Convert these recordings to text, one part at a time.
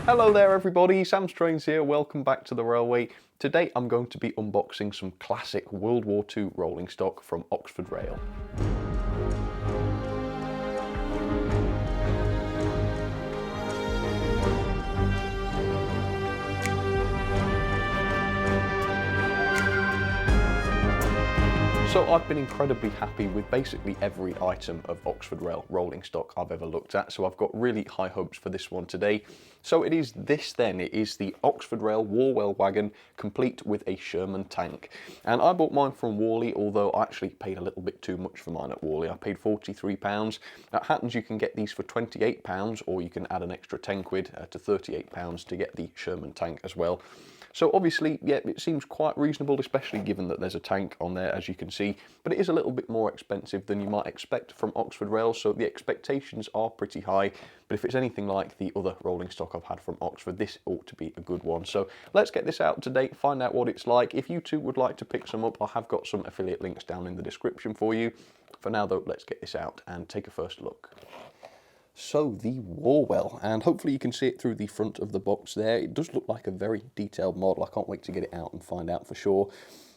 Hello there everybody, Sam Strains here, welcome back to the Railway. Today I'm going to be unboxing some classic World War II rolling stock from Oxford Rail. So I've been incredibly happy with basically every item of Oxford Rail rolling stock I've ever looked at, so I've got really high hopes for this one today. So it is this then, it is the Oxford Rail Warwell wagon, complete with a Sherman tank. And I bought mine from Worley, although I actually paid a little bit too much for mine at Worley. I paid £43. At Hatton's you can get these for £28, or you can add an extra 10 quid to £38 to get the Sherman tank as well. So obviously, yeah, it seems quite reasonable, especially given that there's a tank on there, as you can see, but it is a little bit more expensive than you might expect from Oxford Rail, so the expectations are pretty high, but if it's anything like the other rolling stock I've had from Oxford, this ought to be a good one. So let's get this out today, find out what it's like. If you too would like to pick some up, I have got some affiliate links down in the description for you. For now though, let's get this out and take a first look. So the Warwell, and hopefully you can see it through the front of the box there. It does look like a very detailed model. I can't wait to get it out and find out for sure.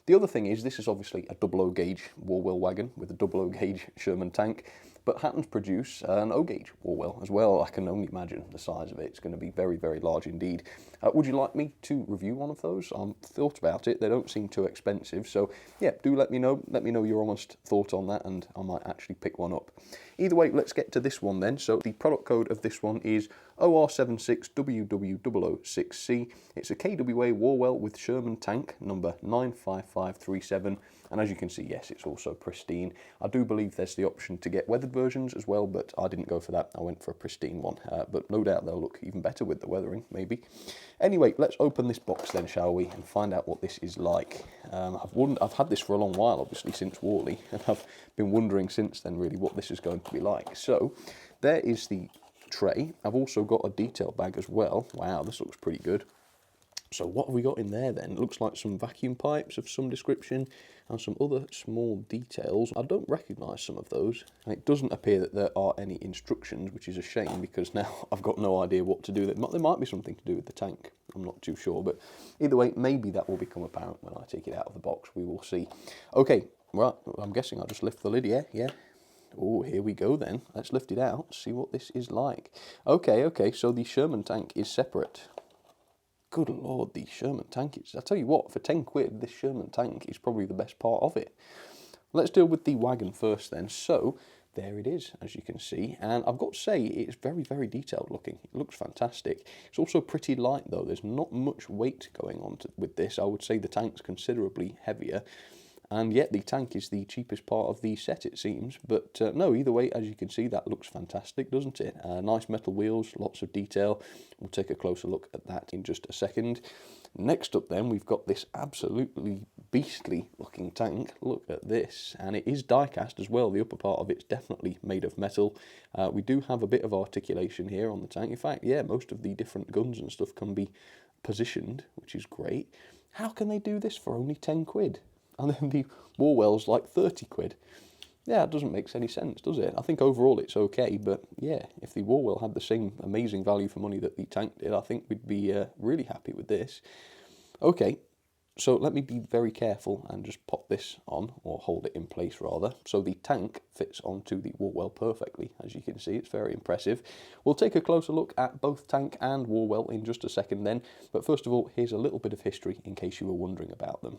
The other thing is, this is obviously a 00 gauge Warwell wagon with a 00 gauge Sherman tank, but Hatton's produce an O gauge Warwell as well. I can only imagine the size of it. It's going to be very, very large indeed. Would you like me to review one of those? I've thought about it. They don't seem too expensive, so yeah, do let me know. Let me know your honest thought on that, and I might actually pick one up. Either way, let's get to this one then. So the product code of this one is OR76WW006C. It's a KWA Warwell with Sherman tank, number 95537. And as you can see, yes, it's also pristine. I do believe there's the option to get weathered versions as well, but I didn't go for that. I went for a pristine one, but no doubt they'll look even better with the weathering, maybe. Anyway, let's open this box then, shall we, and find out what this is like. I've had this for a long while, obviously, since Worley, and I've been wondering since then, really, what this is going to be like. So, there is the tray. I've also got a detail bag as well. Wow, this looks pretty good. So what have we got in there then? It looks like some vacuum pipes of some description and some other small details. I don't recognise some of those, and it doesn't appear that there are any instructions, which is a shame because now I've got no idea what to do. There might be something to do with the tank. I'm not too sure, but either way, maybe that will become apparent when I take it out of the box. We will see. Okay, right, I'm guessing I'll just lift the lid, yeah. Oh, here we go then. Let's lift it out, see what this is like. Okay, so the Sherman tank is separate. Good lord, the Sherman tank is... I tell you what, for 10 quid, this Sherman tank is probably the best part of it. Let's deal with the wagon first then. So, there it is, as you can see. And I've got to say, it's very, very detailed looking. It looks fantastic. It's also pretty light though. There's not much weight going on with this. I would say the tank's considerably heavier. And yet the tank is the cheapest part of the set, it seems. But no, either way, as you can see, that looks fantastic, doesn't it? Nice metal wheels, lots of detail. We'll take a closer look at that in just a second. Next up then, we've got this absolutely beastly looking tank. Look at this. And it is die-cast as well. The upper part of it's definitely made of metal. We do have a bit of articulation here on the tank. In fact, yeah, most of the different guns and stuff can be positioned, which is great. How can they do this for only 10 quid? And then the Warwell's like 30 quid. Yeah, it doesn't make any sense, does it? I think overall it's okay, but yeah, if the Warwell had the same amazing value for money that the tank did, I think we'd be really happy with this. Okay, so let me be very careful and just pop this on, or hold it in place rather. So the tank fits onto the Warwell perfectly, as you can see. It's very impressive. We'll take a closer look at both tank and Warwell in just a second then, but first of all, here's a little bit of history in case you were wondering about them.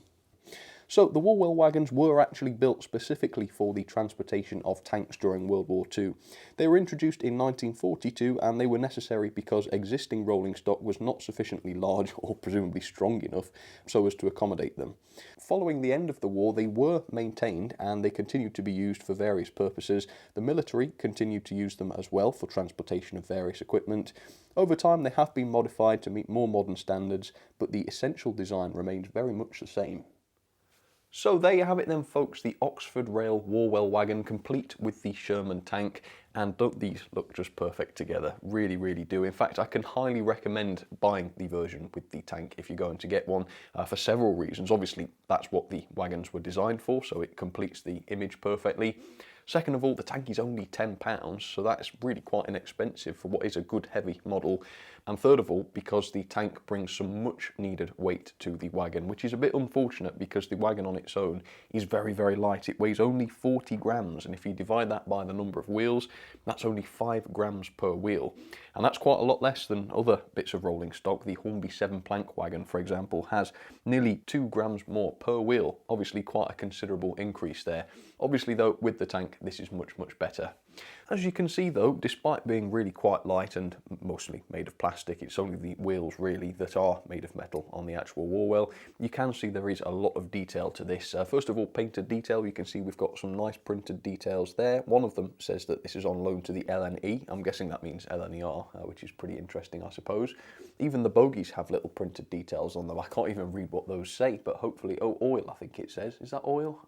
So the Warwell wagons were actually built specifically for the transportation of tanks during World War II. They were introduced in 1942 and they were necessary because existing rolling stock was not sufficiently large or presumably strong enough so as to accommodate them. Following the end of the war, they were maintained and they continued to be used for various purposes. The military continued to use them as well for transportation of various equipment. Over time they have been modified to meet more modern standards, but the essential design remains very much the same. So there you have it then folks, the Oxford Rail Warwell wagon complete with the Sherman tank. And don't these look just perfect together? Really, really do. In fact, I can highly recommend buying the version with the tank if you're going to get one for several reasons. Obviously, that's what the wagons were designed for, so it completes the image perfectly. Second of all, the tank is only £10, so that's really quite inexpensive for what is a good heavy model. And third of all, because the tank brings some much needed weight to the wagon, which is a bit unfortunate because the wagon on its own is very, very light. It weighs only 40 grams, and if you divide that by the number of wheels, that's only 5 grams per wheel. And that's quite a lot less than other bits of rolling stock. The Hornby 7-plank wagon, for example, has nearly 2 grams more per wheel. Obviously quite a considerable increase there. Obviously though, with the tank, this is much, much better. As you can see though, despite being really quite light and mostly made of plastic, it's only the wheels really that are made of metal on the actual Warwell. You can see there is a lot of detail to this. First of all, painted detail. You can see we've got some nice printed details there. One of them says that this is on loan to the LNE. I'm guessing that means LNER, which is pretty interesting, I suppose. Even the bogies have little printed details on them. I can't even read what those say, but hopefully, oh, oil, I think it says. Is that oil?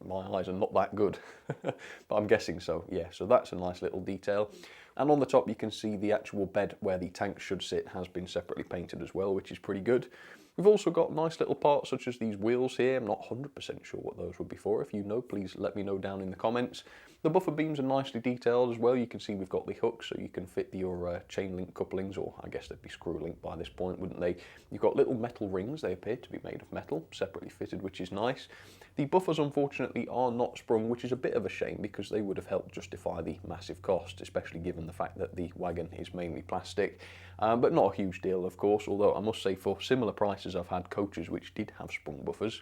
My eyes are not that good, but I'm guessing so, yeah. So that's a nice little detail. And on the top you can see the actual bed where the tank should sit has been separately painted as well, which is pretty good. We've also got nice little parts such as these wheels here. I'm not 100% sure what those would be for. If you know, please let me know down in the comments. The buffer beams are nicely detailed as well. You can see we've got the hooks so you can fit your chain link couplings, or I guess they'd be screw link by this point, wouldn't they? You've got little metal rings. They appear to be made of metal, separately fitted, which is nice. The buffers unfortunately are not sprung, which is a bit of a shame because they would have helped justify the massive cost, especially given the fact that the wagon is mainly plastic. But not a huge deal, of course, although I must say for similar prices I've had coaches which did have sprung buffers.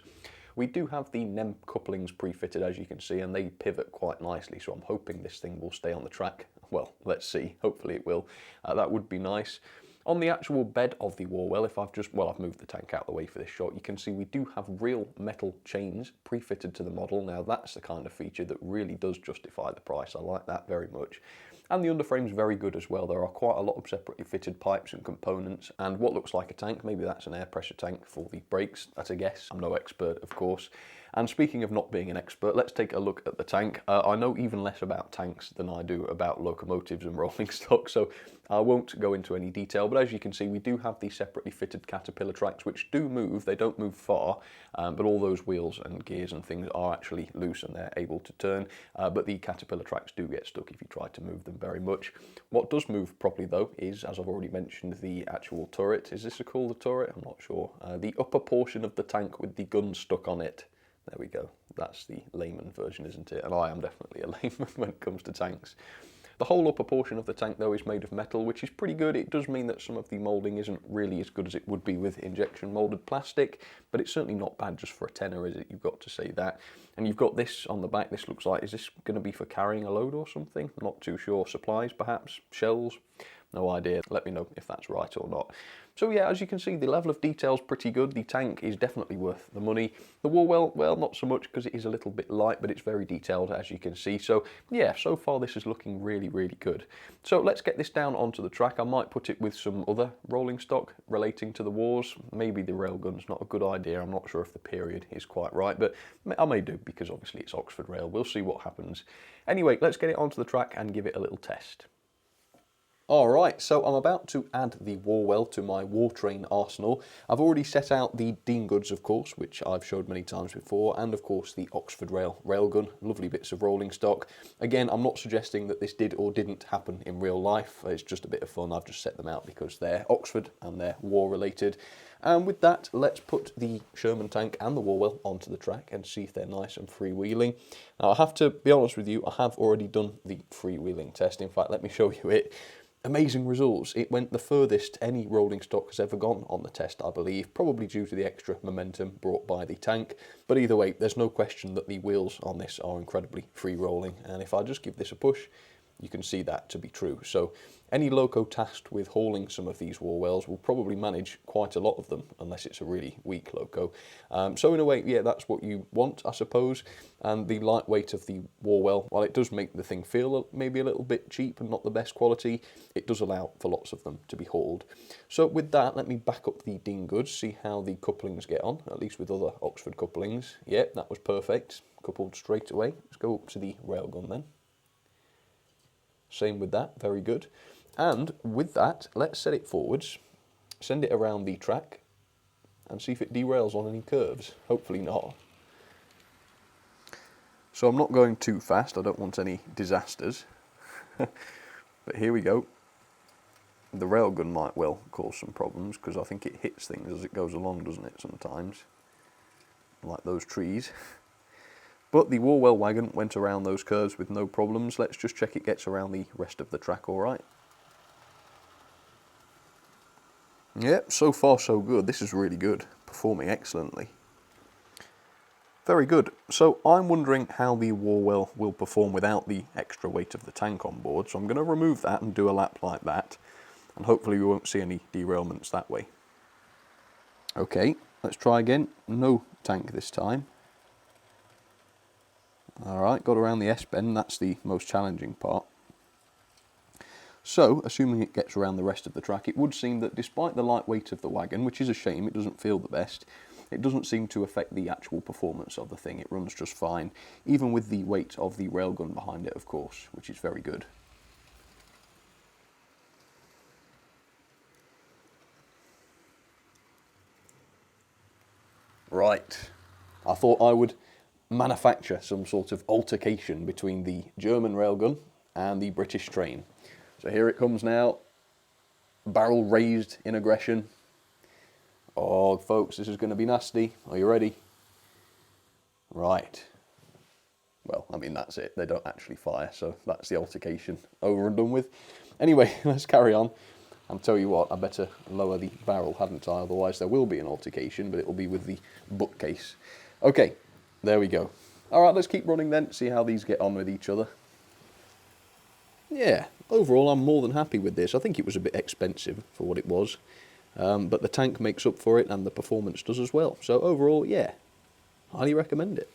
We do have the NEM couplings pre-fitted, as you can see, and they pivot quite nicely, so I'm hoping this thing will stay on the track. Well, let's see. Hopefully it will. That would be nice. On the actual bed of the Warwell, if I've moved the tank out of the way for this shot, you can see we do have real metal chains pre-fitted to the model. Now that's the kind of feature that really does justify the price. I like that very much. And the underframe's very good as well. There are quite a lot of separately fitted pipes and components, and what looks like a tank, maybe that's an air pressure tank for the brakes, that's a guess. I'm no expert, of course. And speaking of not being an expert, let's take a look at the tank. I know even less about tanks than I do about locomotives and rolling stock, so I won't go into any detail, but as you can see, we do have the separately fitted caterpillar tracks, which do move. They don't move far, but all those wheels and gears and things are actually loose and they're able to turn, but the caterpillar tracks do get stuck if you try to move them very much. What does move properly though is, as I've already mentioned, the actual turret. Is this called a turret? I'm not sure. The upper portion of the tank with the gun stuck on it. There we go. That's the layman version, isn't it? And I am definitely a layman when it comes to tanks. The whole upper portion of the tank though is made of metal, which is pretty good. It does mean that some of the moulding isn't really as good as it would be with injection moulded plastic, but it's certainly not bad just for a tenner, is it? You've got to say that. And you've got this on the back. This looks like, is this going to be for carrying a load or something? I'm not too sure. Supplies perhaps? Shells? No idea. Let me know if that's right or not. So yeah, as you can see, the level of detail is pretty good. The tank is definitely worth the money. The Warwell, well, not so much because it is a little bit light, but it's very detailed, as you can see. So yeah, so far this is looking really, really good. So let's get this down onto the track. I might put it with some other rolling stock relating to the wars. Maybe the railgun's not a good idea. I'm not sure if the period is quite right, but I may do because obviously it's Oxford Rail. We'll see what happens. Anyway, let's get it onto the track and give it a little test. Alright, so I'm about to add the Warwell to my war train arsenal. I've already set out the Dean Goods, of course, which I've showed many times before, and of course the Oxford Rail railgun, lovely bits of rolling stock. Again, I'm not suggesting that this did or didn't happen in real life, it's just a bit of fun. I've just set them out because they're Oxford and they're war related. And with that, let's put the Sherman tank and the Warwell onto the track and see if they're nice and freewheeling. Now I have to be honest with you, I have already done the freewheeling test. In fact, let me show you it. Amazing results. It went the furthest any rolling stock has ever gone on the test, I believe, probably due to the extra momentum brought by the tank. But either way, there's no question that the wheels on this are incredibly free rolling. And if I just give this a push, you can see that to be true. So any loco tasked with hauling some of these Warwells will probably manage quite a lot of them, unless it's a really weak loco. So in a way, yeah, that's what you want, I suppose. And the lightweight of the Warwell, while it does make the thing feel maybe a little bit cheap and not the best quality, it does allow for lots of them to be hauled. So with that, let me back up the Dean Goods, see how the couplings get on, at least with other Oxford couplings. Yep, that was perfect, coupled straight away. Let's go up to the railgun then. Same with that, very good. And with that, let's set it forwards, send it around the track, and see if it derails on any curves. Hopefully not. So I'm not going too fast, I don't want any disasters. But here we go. The railgun might well cause some problems because I think it hits things as it goes along, doesn't it, sometimes? Like those trees. But the Warwell wagon went around those curves with no problems. Let's just check it gets around the rest of the track all right. Yep, so far so good. This is really good. Performing excellently. Very good. So I'm wondering how the Warwell will perform without the extra weight of the tank on board. So I'm going to remove that and do a lap like that. And hopefully we won't see any derailments that way. Okay, let's try again. No tank this time. Alright, got around the S-bend. That's the most challenging part. So, assuming it gets around the rest of the track, it would seem that despite the light weight of the wagon, which is a shame, it doesn't feel the best, it doesn't seem to affect the actual performance of the thing. It runs just fine, even with the weight of the railgun behind it, of course, which is very good. Right, I thought I would manufacture some sort of altercation between the German railgun and the British train. So here it comes now, barrel raised in aggression. Oh, folks, this is going to be nasty. Are you ready? Right. Well, I mean, that's it. They don't actually fire, so that's the altercation over and done with. Anyway, let's carry on. I'll tell you what, I better lower the barrel, hadn't I? Otherwise there will be an altercation, but it will be with the bookcase. Okay, there we go. All right, let's keep running then, see how these get on with each other. Yeah, overall I'm more than happy with this. I think it was a bit expensive for what it was, but the tank makes up for it and the performance does as well. So overall, yeah, highly recommend it.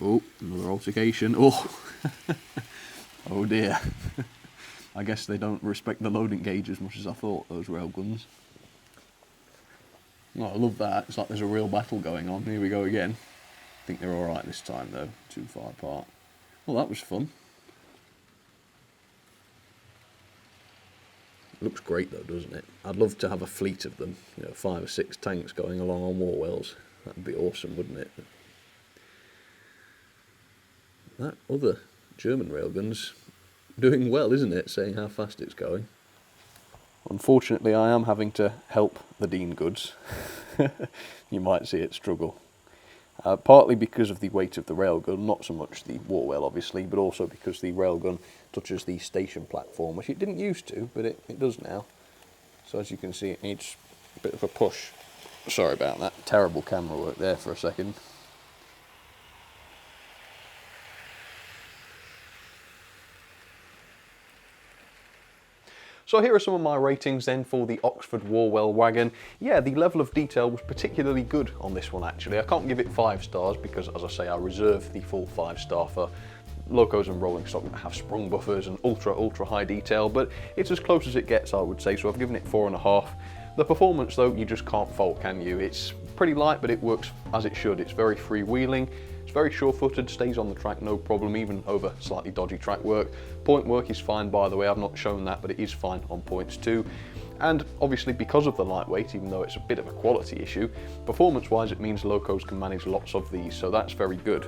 Oh, another altercation. Oh, oh dear. I guess they don't respect the loading gauge as much as I thought, those railguns. Oh, I love that. It's like there's a real battle going on. Here we go again. I think they're alright this time though, too far apart. Well, that was fun. Looks great though, doesn't it? I'd love to have a fleet of them, you know, 5 or 6 tanks going along on Warwells. That'd be awesome, wouldn't it? That other German railgun's doing well, isn't it? Saying how fast it's going. Unfortunately, I am having to help the Dean goods. You might see it struggle. Partly because of the weight of the railgun, not so much the Warwell obviously, but also because the railgun touches the station platform, which it didn't used to, but it does now. So as you can see, it needs a bit of a push. Sorry about that, terrible camera work there for a second. So here are some of my ratings then for the Oxford Warwell wagon. Yeah, the level of detail was particularly good on this one actually. I can't give it 5 stars because, as I say, I reserve the full 5-star for locos and rolling stock that have sprung buffers and ultra high detail, but it's as close as it gets, I would say, so I've given it 4.5. The performance though, you just can't fault, can you? It's pretty light, but it works as it should. It's very freewheeling. It's very sure-footed, stays on the track no problem, even over slightly dodgy track work. Point work is fine, by the way. I've not shown that, but it is fine on points too. And obviously because of the lightweight, even though it's a bit of a quality issue, performance-wise it means locos can manage lots of these, so that's very good.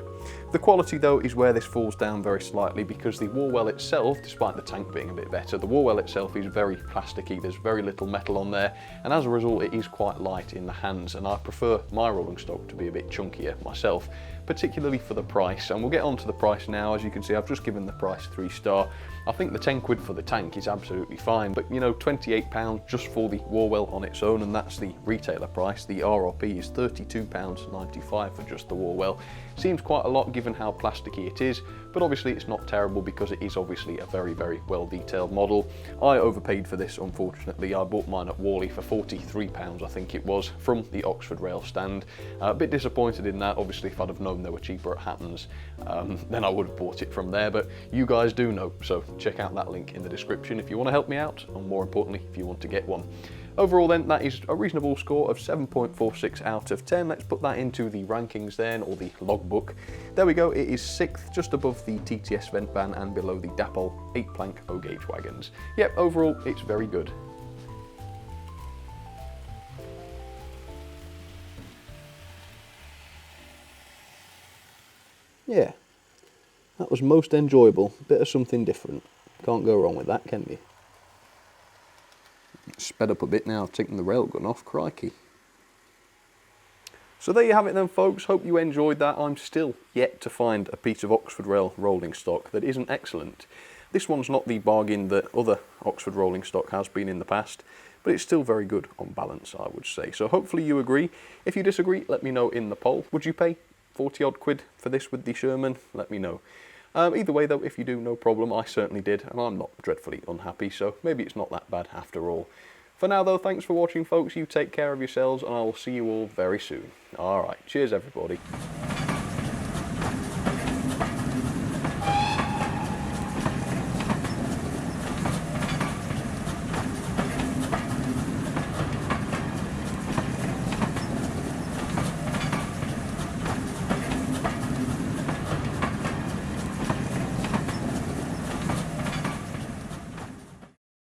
The quality though is where this falls down very slightly, because the Warwell itself, despite the tank being a bit better, the Warwell itself is very plasticky, there's very little metal on there, and as a result it is quite light in the hands, and I prefer my rolling stock to be a bit chunkier myself, particularly for the price. And we'll get on to the price now. As you can see, I've just given the price 3-star. I think the 10 quid for the tank is absolutely fine, but you know, £28 just for the Warwell on its own, and that's the retailer price. The RRP is £32.95 for just the Warwell. Seems quite a lot given how plasticky it is, but obviously it's not terrible because it is obviously a very well detailed model. I overpaid for this, unfortunately. I bought mine at Worley for £43, I think it was, from the Oxford rail stand. A bit disappointed in that. Obviously if I'd have known they were cheaper at Hatton's, then I would have bought it from there, but you guys do know, so check out that link in the description if you want to help me out, and more importantly if you want to get one. Overall then, that is a reasonable score of 7.46 out of 10. Let's put that into the rankings then, or the logbook. There we go, it is 6th, just above the TTS vent van and below the Dapol 8-plank O-gauge wagons. Yep, overall, it's very good. Yeah, that was most enjoyable. Bit of something different. Can't go wrong with that, can you? Sped up a bit now, taking the railgun off, crikey. So there you have it then, folks. Hope you enjoyed that. I'm still yet to find a piece of Oxford Rail rolling stock that isn't excellent. This one's not the bargain that other Oxford rolling stock has been in the past, but it's still very good on balance, I would say. So hopefully you agree. If you disagree, let me know in the poll. Would you pay 40 odd quid for this with the Sherman? Let me know. Either way though, if you do, no problem. I certainly did, and I'm not dreadfully unhappy, so maybe it's not that bad after all. For now though, thanks for watching, folks. You take care of yourselves, and I will see you all very soon. Alright, cheers everybody.